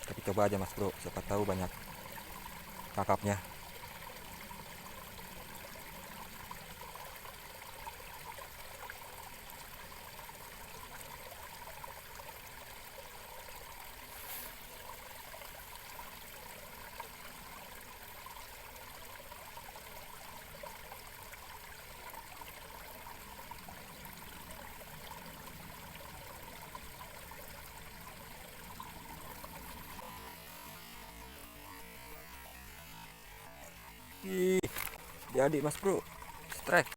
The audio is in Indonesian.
Tapi coba aja Mas Bro, siapa tahu banyak kakapnya. Ih, jadi Mas Bro, strike.